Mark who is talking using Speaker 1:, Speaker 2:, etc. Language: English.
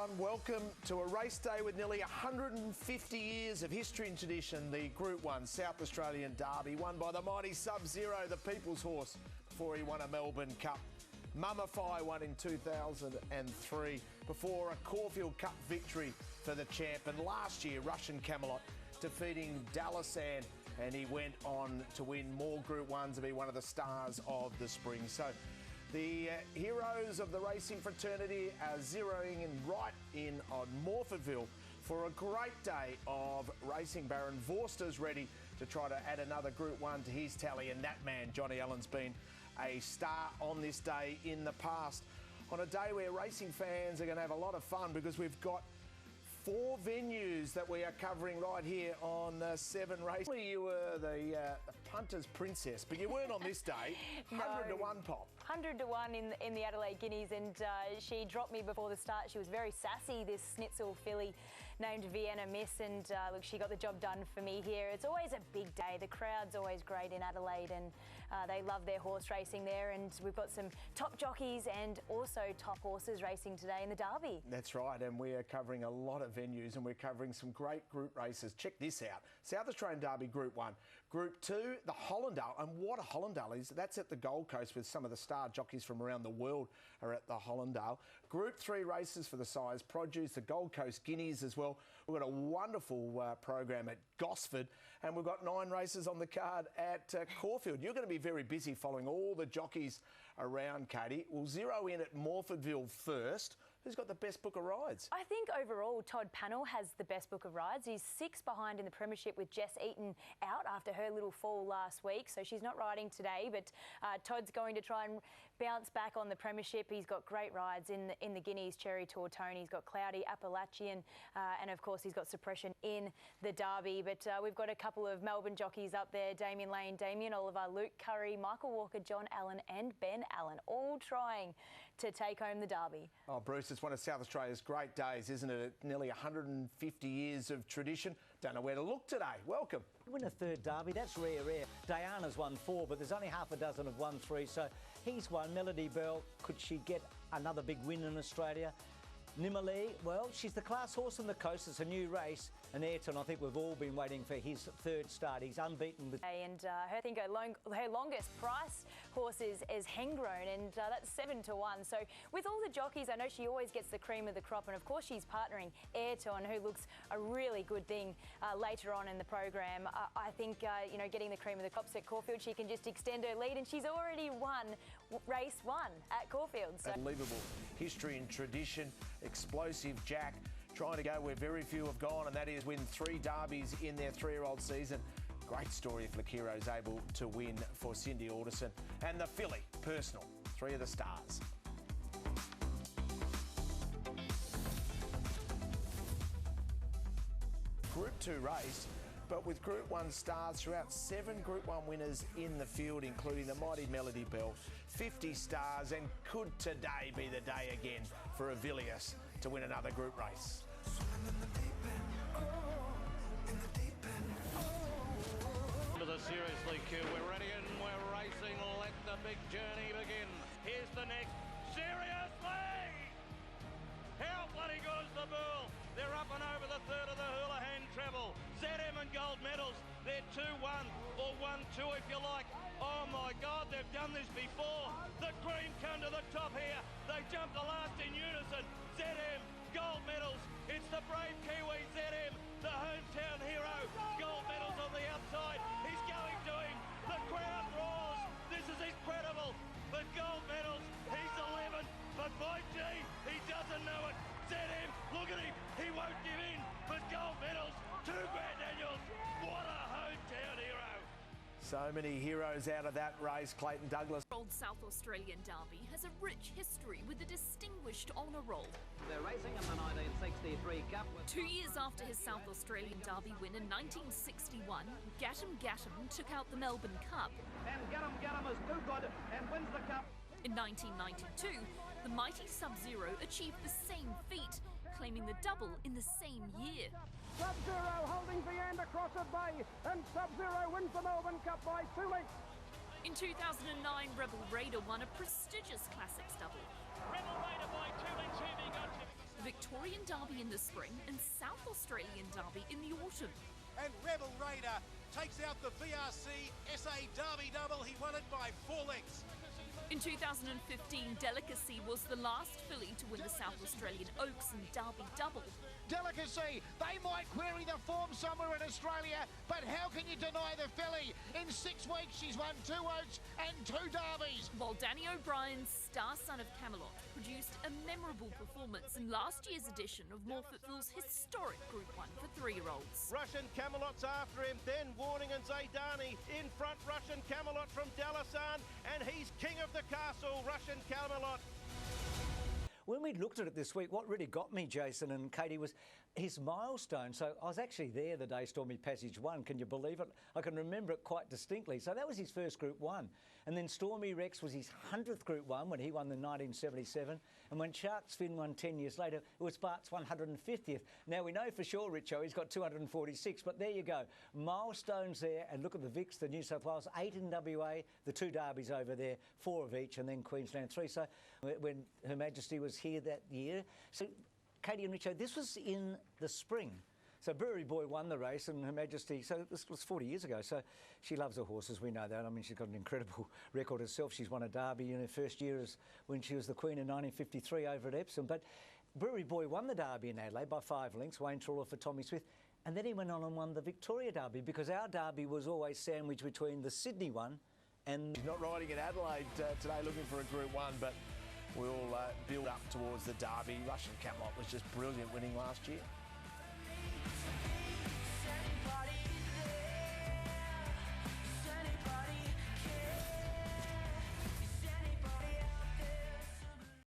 Speaker 1: everyone. Welcome to a race day with nearly 150 years of history and tradition. The Group 1 South Australian Derby, won by the mighty Sub-Zero, the people's horse, before he won a Melbourne Cup. Mummify won in 2003 before a Caulfield Cup victory for the champ. And last year, Russian Camelot defeating Dalasan, and he went on to win more Group 1s and be one of the stars of the spring. So the heroes of the racing fraternity are zeroing in right in on Morfordville for a great day of racing. Baron Vorster's ready to try to add another Group 1 to his tally, and that man, Johnny Allen's been a star on this day in the past. On a day where racing fans are going to have a lot of fun because we've got 4 venues that we are covering right here on 7 Race. You were the punter's princess, but you weren't on this day. 100 to 1 pop.
Speaker 2: 100 to 1 in the Adelaide Guineas, and she dropped me before the start. She was very sassy, this Schnitzel filly named Vienna Miss, and look, she got the job done for me here. It's always a big day. The crowd's always great in Adelaide, and they love their horse racing there, and we've got some top jockeys and also top horses racing today in the Derby. That's right, and we are covering a lot of venues, and we're covering some great group races. Check this out. South Australian Derby Group 1. Group 2, the Hollandale. And what a Hollandale is, that's at the Gold Coast with some of the star jockeys from around the world are at the Hollandale. Group 3 races for the size produce, the Gold Coast Guineas as well. We've got a wonderful program at Gosford, and we've got 9 races on the card at Caulfield. You're going to be very busy following all the jockeys around, Katie. We'll zero in at Morfordville first. Who's got the best book of rides? I think overall Todd Pannell has the best book of rides. He's 6 behind in the premiership with Jess Eaton out after her little fall last week, so she's not riding today, but Todd's going to try and bounce back on the premiership. He's got great rides in the Guineas, Cherry Tortone. He's got Cloudy, Appalachian, and of course he's got Suppression in the Derby. But we've got a couple of Melbourne jockeys up there, Damien Lane, Damien Oliver, Luke Curry, Michael Walker, John Allen and Ben Allen, all trying to take home the Derby. Oh, Bruce, it's one of South Australia's great days, isn't it? Nearly 150 years of tradition. Don't know where to look today. Welcome.
Speaker 3: Win a third Derby, that's rare. Diana's won 4, but there's only half a dozen have won 3, so he's won. Melody Bell, could she get another big win in Australia? Nimalee, well, she's the class horse on the coast. It's a new race. And Ayrton, I think we've all been waiting for his 3rd start. He's unbeaten with... And I think her longest price horse is Hengrown, and that's 7 to 1. So with all the jockeys, I know she always gets the cream of the crop, and of course she's partnering Ayrton, who looks a really good thing later on in the program. I think, you know, getting the cream of the crops at Caulfield, she can just extend her lead, and she's already won race 1 at Caulfield. So. Unbelievable
Speaker 1: history and tradition. Explosive Jack trying to go where very few have gone, and that is win 3 derbies in their 3-year-old season. Great story if Lakiro's able to win for Cindy Alderson. And the filly, Personal, 3 of the stars. Group 2 race, but with Group 1 stars throughout, 7 Group 1 winners in the field, including the mighty Melody Bell, 50 stars, and could today be the day again for Avilius to win another group race?
Speaker 4: To the seriously queue, we're ready and we're racing. Let the big journey begin. Here's the next. Seriously! How bloody good is the bull? They're up and over the 3rd of the Houlihan treble. ZM and gold medals. They're 2-1 or 1-2 if you like. Oh my God, they've done this before. The cream come to the top here. They jump the last in unison. ZM, gold medals. It's the brave Kiwi ZM, the hometown hero. Gold medals on the outside. He's going to him. The crowd roars. This is incredible. But gold medals, he's 11. But by gee, he doesn't know it. ZM, look at him. He won't give in. But gold medals, 2 grand annuals. What a hometown hero.
Speaker 1: So many heroes out of that race. Clayton Douglas.
Speaker 5: Old South Australian Derby has a rich history with a distinguished honour roll.
Speaker 6: They're racing in the 1963 Cup.
Speaker 5: 2 years after his South Australian Derby win in 1961, Gattam took out the Melbourne Cup.
Speaker 6: And Gattam is too good and wins the Cup.
Speaker 5: In 1992, the mighty Sub-Zero achieved the same feat, claiming the double in the same year.
Speaker 7: Sub-Zero holding the end across at bay, and Sub-Zero wins the Melbourne Cup by 2 lengths.
Speaker 5: In 2009, Rebel Raider won a prestigious Classics double.
Speaker 4: Rebel Raider by 2 lengths, here they go.
Speaker 5: the Victorian Derby in the spring and South Australian Derby in the autumn.
Speaker 8: And Rebel Raider takes out the VRC SA Derby double. He won it by 4 lengths.
Speaker 5: In 2015, Delicacy was the last filly to win the South Australian Oaks and Derby double.
Speaker 9: Delicacy, they might query the form somewhere in Australia, but how can you deny the filly? In 6 weeks, she's won 2 Oaks and 2 Derbies.
Speaker 5: While Danny O'Brien's star son of Camelot produced a memorable performance in last year's edition of Morphettville's historic Group 1 for 3-year-olds.
Speaker 4: Russian Camelot's after him, then Warning and Zaydani. In front, Russian Camelot from Dalasan, and he's king of the castle, Russian Camelot.
Speaker 3: When we looked at it this week, what really got me, Jason and Katie, was his milestone. So I was actually there the day Stormy Passage won. Can you believe it? I can remember it quite distinctly. So that was his first Group 1. And then Stormy Rex was his 100th Group 1 when he won in 1977. And when Shark's Fin won 10 years later, it was Bart's 150th. Now, we know for sure, Richo, he's got 246. But there you go. Milestones there. And look at the Vics, the New South Wales, 8 in WA, the 2 derbies over there, 4 of each, and then Queensland 3. So when Her Majesty was here that year. So, Katie and Richo, this was in the spring. So Brewery Boy won the race and Her Majesty, so this was 40 years ago, so she loves her horses, we know that. I mean, she's got an incredible record herself. She's won a derby in her first year as when she was the Queen in 1953 over at Epsom. But Brewery Boy won the derby in Adelaide by 5 lengths, Wayne Trawler for Tommy Smith, and then he went on and won the Victoria Derby because our derby was always sandwiched between the Sydney one and...
Speaker 1: He's not riding in Adelaide today looking for a Group 1, but we'll build up towards the Derby. Russian Camelot was just brilliant winning last year.